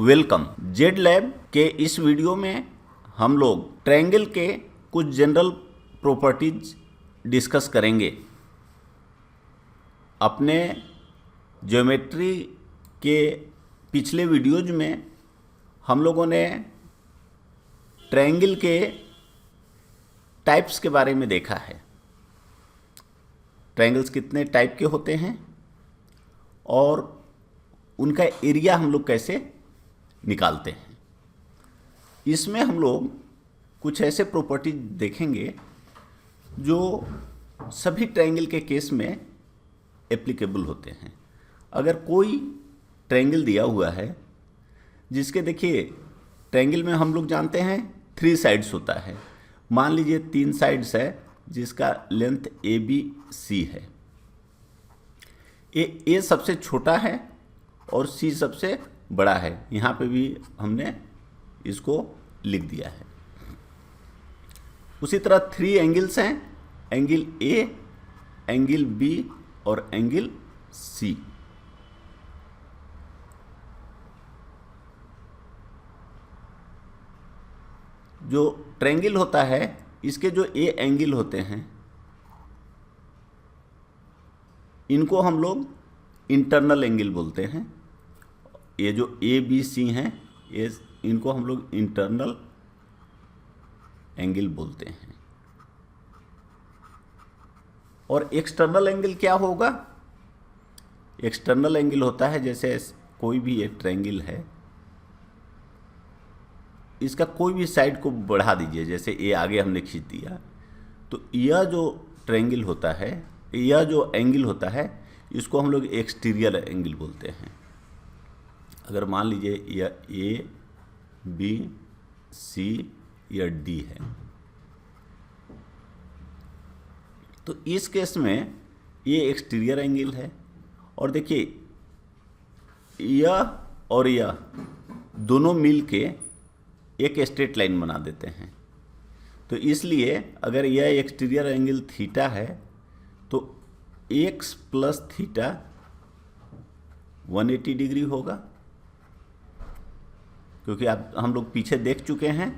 Welcome. Z lab के इस video में हम लोग ट्रायंगल के कुछ जनरल प्रॉपर्टीज डिस्कस करेंगे। अपने ज्योमेट्री के पिछले वीडियोज में हम लोगों ने ट्रायंगल के टाइप्स के बारे में देखा है। ट्रायंगल्स कितने टाइप के होते हैं और उनका एरिया हम लोग कैसे निकालते हैं। इसमें हम लोग कुछ ऐसे प्रॉपर्टी देखेंगे जो सभी ट्रायंगल के केस में एप्लीकेबल होते हैं। अगर कोई ट्रायंगल दिया हुआ है जिसके देखिए ट्रायंगल में हम लोग जानते हैं 3 साइड्स होता है। मान लीजिए 3 साइड्स है जिसका लेंथ ABC है। ए सबसे छोटा है और C सबसे बड़ा है। यहाँ पे भी हमने इसको लिख दिया है। उसी तरह 3 एंगल्स हैं, एंगल A, एंगल B और एंगल C। जो ट्रायंगल होता है इसके जो A एंगल होते हैं इनको हम लोग इंटरनल एंगल बोलते हैं। ये जो ABC हैं ये इनको हम लोग इंटरनल एंगल बोलते हैं। और एक्सटर्नल एंगल क्या होगा? एक्सटर्नल एंगल होता है जैसे कोई भी एक ट्रायंगल है, इसका कोई भी साइड को बढ़ा दीजिए, जैसे ये आगे हमने खींच दिया तो यह जो ट्रायंगल होता है, यह जो एंगल होता है इसको हम लोग एक्सटीरियर एंगल बोलते हैं। अगर मान लीजिए यह A, B, C या D है तो इस केस में ये एक्सटीरियर एंगल है। और देखिए यह और यह दोनों मिल के एक स्ट्रेट लाइन बना देते हैं। तो इसलिए अगर यह एक्सटीरियर एंगल थीटा है तो x प्लस थीटा 180 डिग्री होगा। क्योंकि आप हम लोग पीछे देख चुके हैं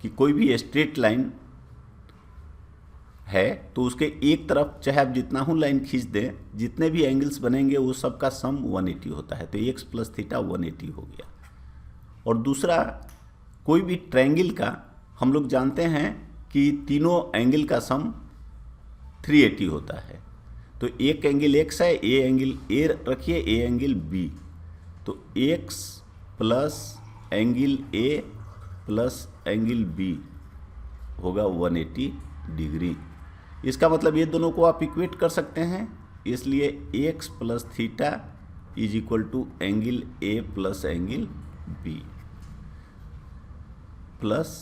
कि कोई भी स्ट्रेट लाइन है तो उसके एक तरफ चाहे आप जितना हूँ लाइन खींच दें, जितने भी एंगल्स बनेंगे वो सबका सम 180 होता है। तो x प्लस थीटा 180 हो गया। और दूसरा, कोई भी ट्रायंगल का हम लोग जानते हैं कि तीनों एंगल का सम 380 होता है। तो एक एंगल x है, ए एंगल A रखिए, ए एंगल B, तो x plus angle A plus angle B होगा 180 डिग्री। इसका मतलब ये दोनों को आप इक्वेट कर सकते हैं, इसलिए x plus theta is equal to angle A plus angle B plus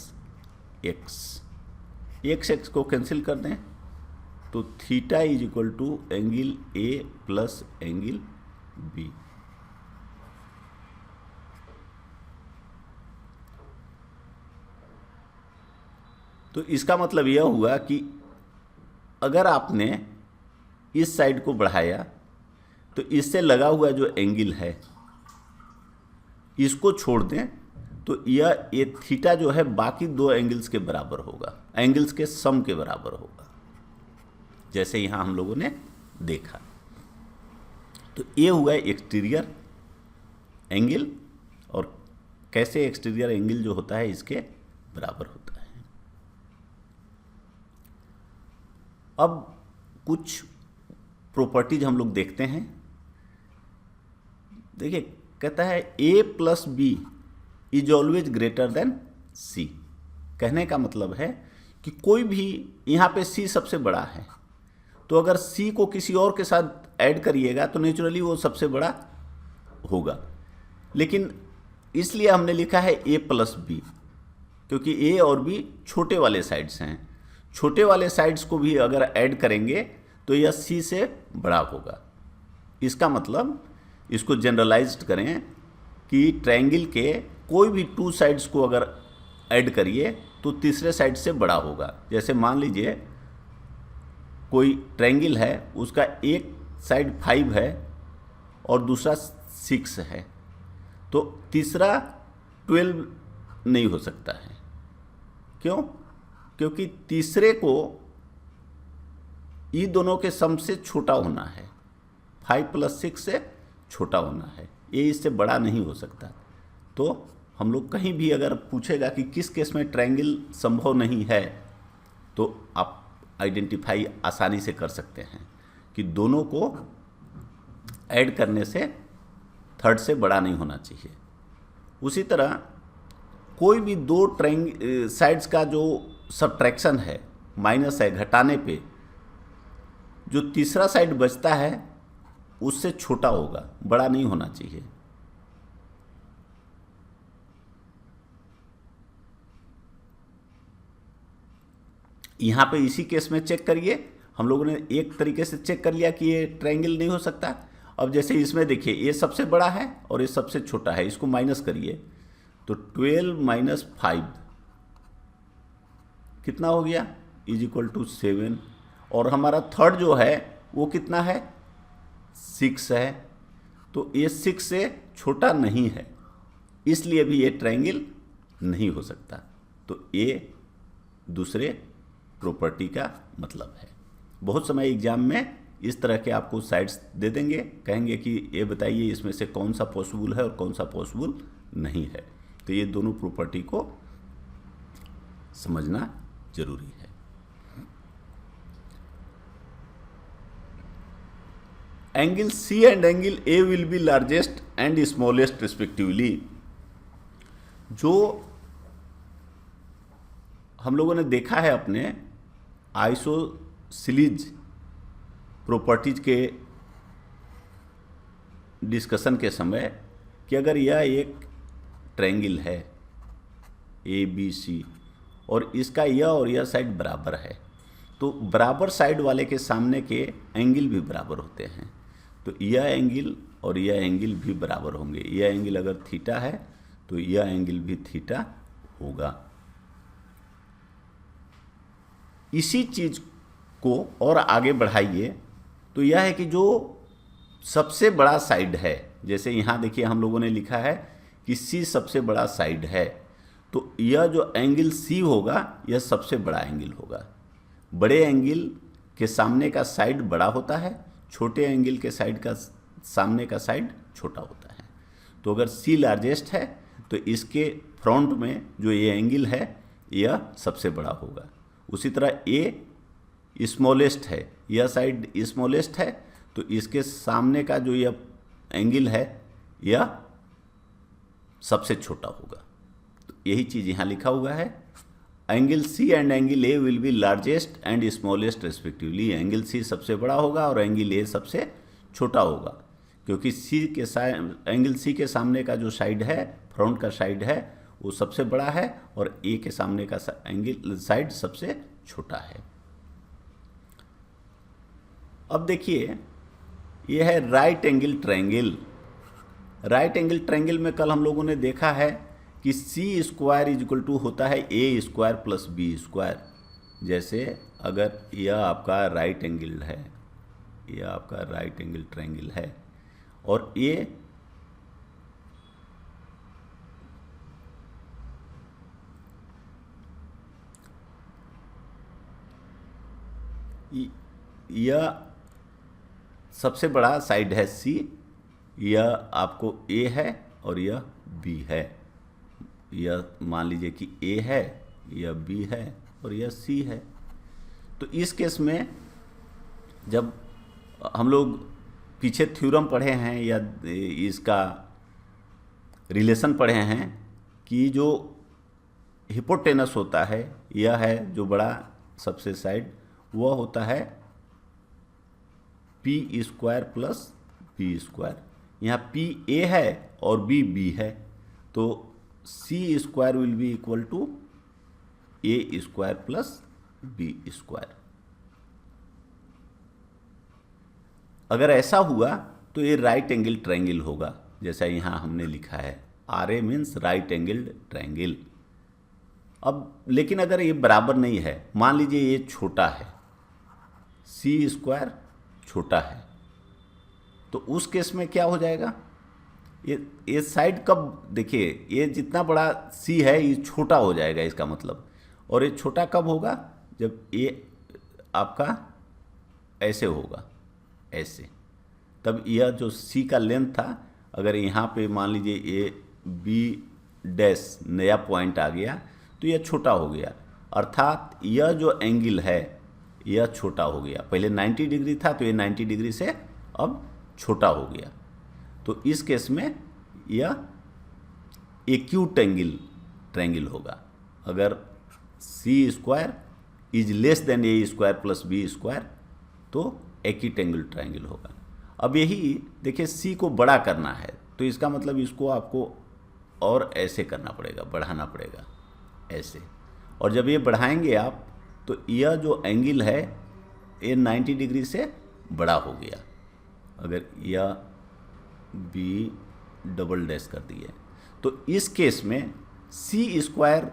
x को कैंसिल कर दें तो theta is equal to angle A plus angle B। तो इसका मतलब यह हुआ कि अगर आपने इस साइड को बढ़ाया तो इससे लगा हुआ जो एंगल है इसको छोड़ दें तो ये थीटा जो है बाकी 2 एंगल्स के बराबर होगा, एंगल्स के सम के बराबर होगा, जैसे यहां हम लोगों ने देखा। तो ये हुआ एक्सटीरियर एंगल और कैसे एक्सटीरियर एंगल जो होता है इसके बराबर होता है। अब कुछ प्रॉपर्टीज हम लोग देखते हैं। देखिए कहता है A plus B is always greater than C। कहने का मतलब है कि कोई भी यहाँ पे C सबसे बड़ा है तो अगर C को किसी और के साथ ऐड करिएगा तो नेचुरली वो सबसे बड़ा होगा। लेकिन इसलिए हमने लिखा है A प्लस B, क्योंकि A और B छोटे वाले साइड्स हैं। छोटे वाले साइड्स को भी अगर ऐड करेंगे तो यह C से बड़ा होगा। इसका मतलब इसको जनरलाइज्ड करें कि ट्रायंगल के कोई भी 2 साइड्स को अगर ऐड करिए तो तीसरे साइड से बड़ा होगा। जैसे मान लीजिए कोई ट्रायंगल है, उसका एक साइड 5 है और दूसरा 6 है, तो तीसरा 12 नहीं हो सकता है। क्यों? क्योंकि तीसरे को ये दोनों के सम से छोटा होना है, 5 + 6 से छोटा होना है, ये इससे बड़ा नहीं हो सकता। तो हम लोग कहीं भी अगर पूछेगा कि किस केस में ट्रायंगल संभव नहीं है, तो आप आइडेंटिफाई आसानी से कर सकते हैं कि दोनों को ऐड करने से थर्ड से बड़ा नहीं होना चाहिए। उसी तरह कोई भी दो साइड्स का जो सब्ट्रैक्शन है, माइनस है, घटाने पे जो तीसरा साइड बचता है उससे छोटा होगा, बड़ा नहीं होना चाहिए। यहाँ पे इसी केस में चेक करिए, हम लोगों ने एक तरीके से चेक कर लिया कि ये ट्रायंगल नहीं हो सकता। अब जैसे इसमें देखिए, ये सबसे बड़ा है और ये सबसे छोटा है, इसको माइनस करिए तो 12 - 5 कितना हो गया, = 7। और हमारा थर्ड जो है वो कितना है, 6 है। तो ये 6 से छोटा नहीं है, इसलिए भी ये ट्रायंगल नहीं हो सकता। तो ये दूसरे प्रॉपर्टी का मतलब है। बहुत समय एग्जाम में इस तरह के आपको साइड्स दे देंगे, कहेंगे कि ये बताइए इसमें से कौन सा पॉसिबल है और कौन सा पॉसिबल नहीं है। तो ये दोनों प्रॉपर्टी को समझना जरूरी है। Angle C and angle A will be largest and smallest respectively. जो हम लोगों ने देखा है अपने आइसोसेलेस प्रॉपर्टीज के डिस्कशन के समय कि अगर यह एक ट्रायंगल है ABC और इसका यह और यह साइड बराबर है, तो बराबर साइड वाले के सामने के एंगल भी बराबर होते हैं। तो यह एंगल और यह एंगल भी बराबर होंगे। यह एंगल अगर थीटा है तो यह एंगल भी थीटा होगा। इसी चीज को और आगे बढ़ाइए तो यह है कि जो सबसे बड़ा साइड है, जैसे यहाँ देखिए हम लोगों ने लिखा है कि C सबसे बड़ा साइड है, तो यह जो एंगल C होगा यह सबसे बड़ा एंगल होगा। बड़े एंगल के सामने का साइड बड़ा होता है, छोटे एंगल के साइड का सामने का साइड छोटा होता है। तो अगर C लार्जेस्ट है तो इसके फ्रंट में जो ये एंगल है यह सबसे बड़ा होगा। उसी तरह A स्मॉलेस्ट है, यह साइड स्मॉलेस्ट है, तो इसके सामने का जो यह एंगल है यह सबसे छोटा होगा। तो यही चीज़ यहाँ लिखा हुआ है, angle C and angle A will be largest and smallest respectively. Angle C सबसे बड़ा होगा और एंगल A सबसे छोटा होगा, क्योंकि एंगल C के सामने का जो साइड है, फ्रंट का साइड है, वो सबसे बड़ा है और A के सामने का एंगल साइड सबसे छोटा है। अब देखिए ये है right angle triangle. Right angle triangle में कल हम लोगों ने देखा है कि C² होता है A² + B²। जैसे अगर यह आपका राइट एंगल है, यह आपका राइट एंगल ट्रायंगल है और यह सबसे बड़ा साइड है C, यह आपको A है और यह B है। यह मान लीजिए कि A है, यह B है और यह C है। तो इस केस में जब हम लोग पीछे थ्योरम पढ़े हैं या इसका रिलेशन पढ़े हैं कि जो हिपोटेनस होता है, यह है जो बड़ा सबसे साइड, वह होता है P² + B²। यहाँ P A है और B B है, तो C² will be equal to A² + B²। अगर ऐसा हुआ तो ये राइट एंगल ट्रायंगल होगा, जैसा यहाँ हमने लिखा है, RA means right angle triangle. अब लेकिन अगर ये बराबर नहीं है, मान लीजिए ये छोटा है, C² छोटा है, तो उस केस में क्या हो जाएगा, ये साइड कब, देखिए ये जितना बड़ा सी है ये छोटा हो जाएगा इसका मतलब, और ये छोटा कब होगा, जब ये आपका ऐसे होगा, ऐसे, तब यह जो सी का लेंथ था, अगर यहाँ पे मान लीजिए ये बी डैश नया पॉइंट आ गया तो यह छोटा हो गया, अर्थात यह जो एंगल है यह छोटा हो गया। पहले 90 डिग्री था तो ये 90 डिग्री से अब छोटा हो गया, तो इस केस में यह एक्यूट ट्रायंगल होगा। अगर C square is less than A square plus B square तो एक्यूट एंगल ट्रायंगल होगा। अब यही देखिए सी को बड़ा करना है तो इसका मतलब इसको आपको और ऐसे करना पड़ेगा, बढ़ाना पड़ेगा ऐसे, और जब ये बढ़ाएंगे आप तो यह जो एंगल है ये 90 डिग्री से बड़ा हो गया। अगर यह बी डबल डैश कर दिए तो इस केस में सी स्क्वायर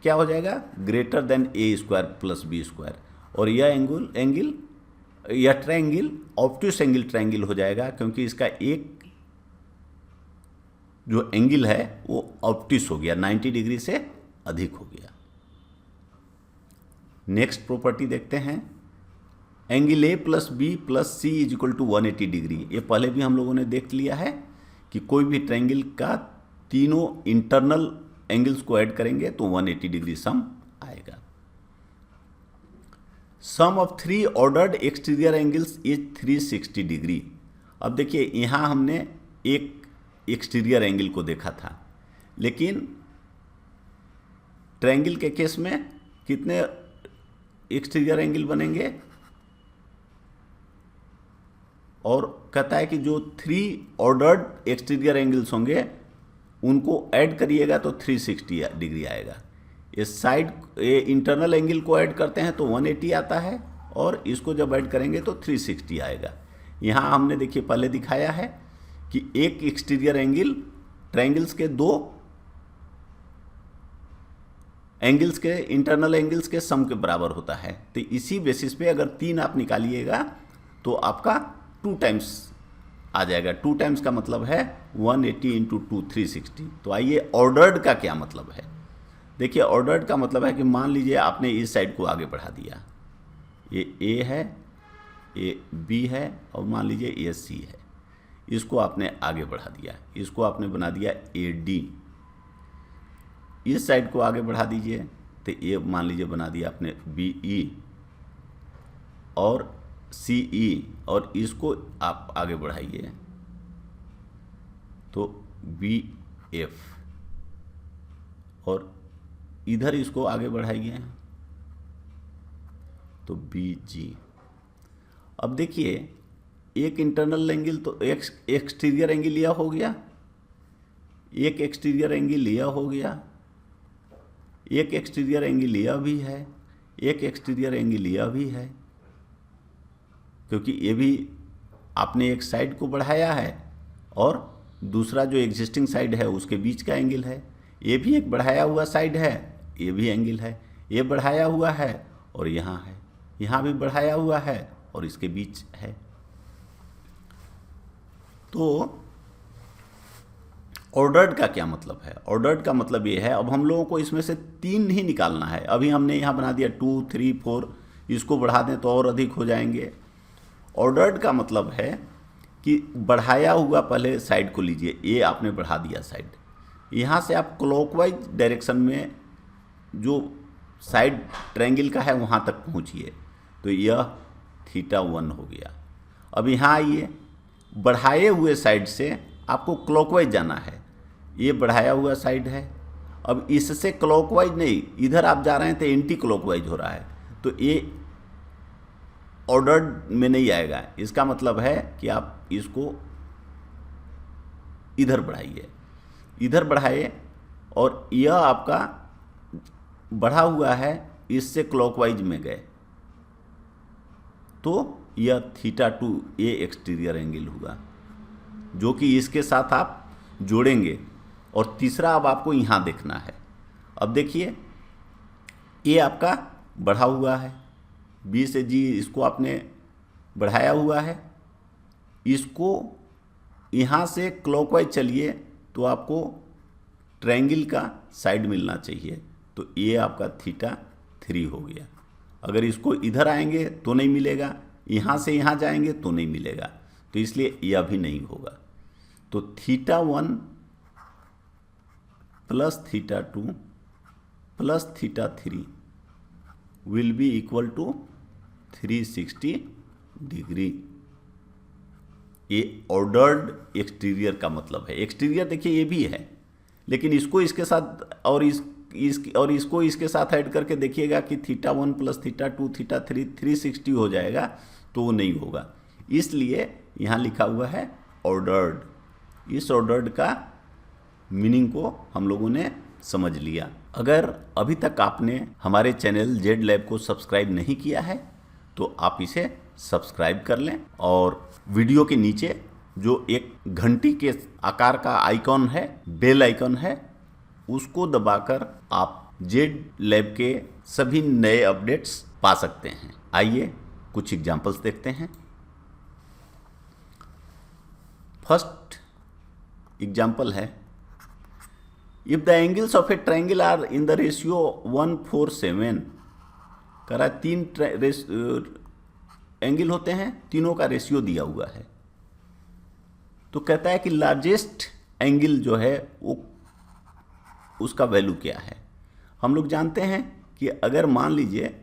क्या हो जाएगा, greater than A square plus B square, और यह एंगल यह ट्रायंगल ऑब्ट्यूस एंगल ट्रायंगल हो जाएगा, क्योंकि इसका एक जो एंगल है वो ऑब्ट्यूस हो गया, 90 डिग्री से अधिक हो गया। नेक्स्ट प्रॉपर्टी देखते हैं, angle A plus B plus C is equal to 180 degree. ये पहले भी हम लोगों ने देख लिया है कि कोई भी ट्रायंगल का तीनों इंटरनल एंगल्स को ऐड करेंगे तो 180 डिग्री सम आएगा। Sum of 3 ordered exterior angles is 360 degree. अब देखिए यहाँ हमने एक एक्सटीरियर एंगल को देखा था, लेकिन ट्रायंगल के केस में कितने एक्सटीरियर एंगल बनेंगे, और कहता है कि जो 3 ऑर्डर्ड एक्सटीरियर एंगल्स होंगे उनको ऐड करिएगा तो 360 डिग्री आएगा। इस साइड ये इंटरनल एंगल को ऐड करते हैं तो 180 आता है, और इसको जब ऐड करेंगे तो 360 आएगा। यहाँ हमने देखिए पहले दिखाया है कि एक एक्सटीरियर एंगल ट्रायंगल्स के 2 एंगल्स के इंटरनल एंगल्स के सम के बराबर होता है। तो इसी बेसिस पे अगर 3 आप निकालिएगा तो आपका 2 टाइम्स आ जाएगा। 2 टाइम्स का मतलब है 180 इंटू 2 360। तो आइए ऑर्डर्ड का क्या मतलब है। देखिए ऑर्डर्ड का मतलब है कि मान लीजिए आपने इस साइड को आगे बढ़ा दिया, ये ए है, ये बी है, और मान लीजिए ये सी है, इसको आपने आगे बढ़ा दिया, इसको आपने बना दिया ए डी। इस साइड को आगे बढ़ा दीजिए तो ये मान लीजिए बना दिया आपने बी ई और सी ई, और इसको आप आगे बढ़ाइए तो बी एफ, और इधर इसको आगे बढ़ाइए तो बी जी। अब देखिए एक इंटरनल एंगल तो एक एक्सटीरियर एंगल लिया हो गया, एक एक्सटीरियर एंगल लिया हो गया, एक एक्सटीरियर एंगल लिया भी है, एक एक्सटीरियर एंगल लिया भी है, क्योंकि ये भी आपने एक साइड को बढ़ाया है और दूसरा जो एग्जिस्टिंग साइड है उसके बीच का एंगल है। ये भी एक बढ़ाया हुआ साइड है, ये भी एंगल है, ये बढ़ाया हुआ है और यहाँ है, यहाँ भी बढ़ाया हुआ है और इसके बीच है। तो ऑर्डर्ड का क्या मतलब है? ऑर्डर्ड का मतलब ये है, अब हम लोगों को इसमें से 3 ही निकालना है। अभी हमने यहाँ बना दिया 2 3 4, इसको बढ़ा दें तो और अधिक हो जाएंगे। ऑर्डर्ड का मतलब है कि बढ़ाया हुआ पहले साइड को लीजिए, ये आपने बढ़ा दिया साइड, यहाँ से आप क्लॉकवाइज डायरेक्शन में जो साइड ट्रायंगल का है वहाँ तक पहुँचिए, तो यह θ1 हो गया। अब यहाँ आइए, बढ़ाए हुए साइड से आपको क्लॉकवाइज जाना है, ये बढ़ाया हुआ साइड है। अब इससे क्लॉकवाइज नहीं, इधर आप जा रहे हैं तो एंटी क्लॉकवाइज हो रहा है, तो ये ऑर्डर्ड में नहीं आएगा। इसका मतलब है कि आप इसको इधर बढ़ाइए, इधर बढ़ाइए, और यह आपका बढ़ा हुआ है, इससे क्लॉकवाइज में गए तो यह θ2 ये एक्सटीरियर एंगल हुआ, जो कि इसके साथ आप जोड़ेंगे। और तीसरा अब आपको यहाँ देखना है। अब देखिए ये आपका बढ़ा हुआ है, बी से जी, इसको आपने बढ़ाया हुआ है, इसको यहाँ से क्लॉकवाइज चलिए तो आपको ट्रायंगल का साइड मिलना चाहिए, तो ये आपका θ3 हो गया। अगर इसको इधर आएंगे तो नहीं मिलेगा, यहाँ से यहाँ जाएंगे तो नहीं मिलेगा, तो इसलिए यह भी नहीं होगा। तो θ1 plus θ2 plus θ3 will be equal to 360 degree. ये ऑर्डर्ड एक्सटीरियर का मतलब है। एक्सटीरियर देखिए ये भी है, लेकिन इसको इसके साथ और इसको इसके साथ ऐड करके देखिएगा कि θ1 प्लस θ2 θ3 360 हो जाएगा, तो वो नहीं होगा। इसलिए यहाँ लिखा हुआ है ऑर्डर्ड। इस ऑर्डर्ड का मीनिंग को हम लोगों ने समझ लिया। अगर अभी तक आपने हमारे चैनल जेड लैब को सब्सक्राइब नहीं किया है तो आप इसे सब्सक्राइब कर लें, और वीडियो के नीचे जो एक घंटी के आकार का आइकॉन है, बेल आइकॉन है, उसको दबाकर आप जेड लैब के सभी नए अपडेट्स पा सकते हैं। आइए कुछ एग्जांपल्स देखते हैं। फर्स्ट एग्जांपल है, if the angles of a triangle are in the ratio 1:4:7। कह रहा है 3 एंगल होते हैं, तीनों का रेशियो दिया हुआ है। तो कहता है कि लार्जेस्ट एंगल जो है वो उसका वैल्यू क्या है। हम लोग जानते हैं कि अगर मान लीजिए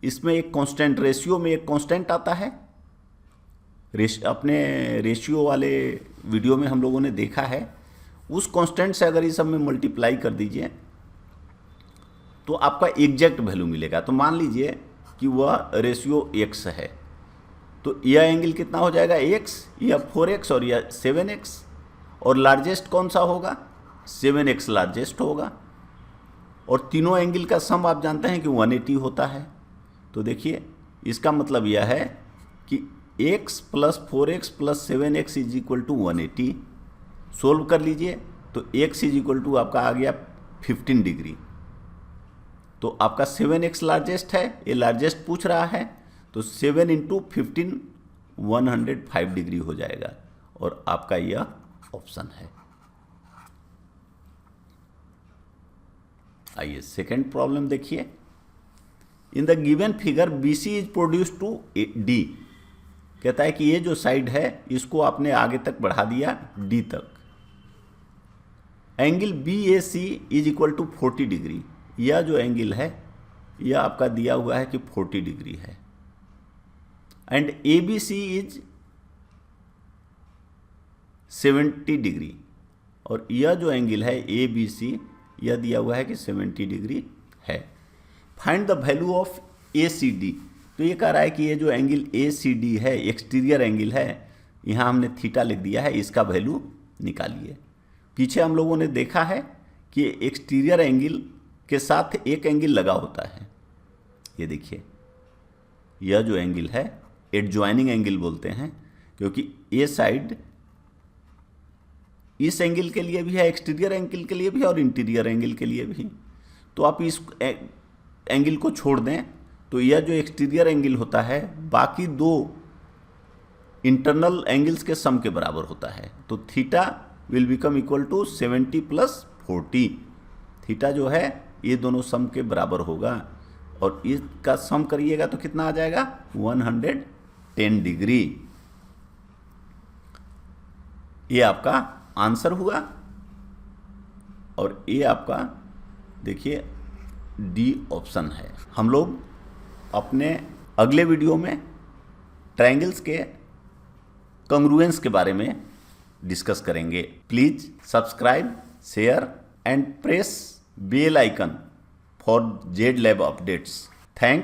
इसमें एक कांस्टेंट, रेशियो में एक कांस्टेंट आता है, अपने रेशियो वाले वीडियो में हम लोगों ने देखा है, उस कांस्टेंट से अगर इस सब में मल्टीप्लाई कर दीजिए तो आपका एग्जैक्ट वैल्यू मिलेगा। तो मान लीजिए कि वह रेशियो x है, तो यह एंगल कितना हो जाएगा x, यह 4x और यह 7x, और लार्जेस्ट कौन सा होगा, 7x लार्जेस्ट होगा। और तीनों एंगल का सम आप जानते हैं कि 180 होता है। तो देखिए इसका मतलब यह है कि x plus 4x plus 7x is equal to 180। Solve कर लीजिए तो x इज इक्वल टू आपका आ गया 15 डिग्री। तो आपका 7x लार्जेस्ट है, ये लार्जेस्ट पूछ रहा है, तो 7 × 15 105 डिग्री हो जाएगा, और आपका यह ऑप्शन है। आइए सेकेंड प्रॉब्लम देखिए। In the given figure BC is produce to D। कहता है कि ये जो साइड है इसको आपने आगे तक बढ़ा दिया D तक। Angle BAC is equal to 40 degree. यह जो एंगल है यह आपका दिया हुआ है कि 40 डिग्री है। एंड ABC इज 70 डिग्री, और यह जो एंगल है ABC यह दिया हुआ है कि 70 डिग्री है। Find the value of ACD। तो ये कह रहा है कि ये जो एंगल ACD है, एक्सटीरियर एंगल है, यहाँ हमने थीटा लिख दिया है, इसका वैल्यू निकालिए। पीछे हम लोगों ने देखा है कि एक्सटीरियर एंगल के साथ एक एंगल लगा होता है। ये देखिए यह जो एंगल है एडजॉइनिंग एंगल बोलते हैं, क्योंकि ये साइड इस एंगल के लिए भी है, एक्सटीरियर एंगल के लिए भी और इंटीरियर एंगल के लिए भी। तो आप इस एंगल को छोड़ दें तो यह जो एक्सटीरियर एंगल होता है बाकी दो इंटरनल एंगल्स के सम के बराबर होता है। तो theta will become equal to 70 + 40। थीटा जो है ये दोनों सम के बराबर होगा, और इसका सम करिएगा तो कितना आ जाएगा, 110 डिग्री। ये आपका आंसर हुआ, और ये आपका देखिए डी ऑप्शन है। हम लोग अपने अगले वीडियो में ट्रायंगल्स के कंग्रुएंस के बारे में डिस्कस करेंगे। Please subscribe, share and press bell icon for Z lab updates. Thank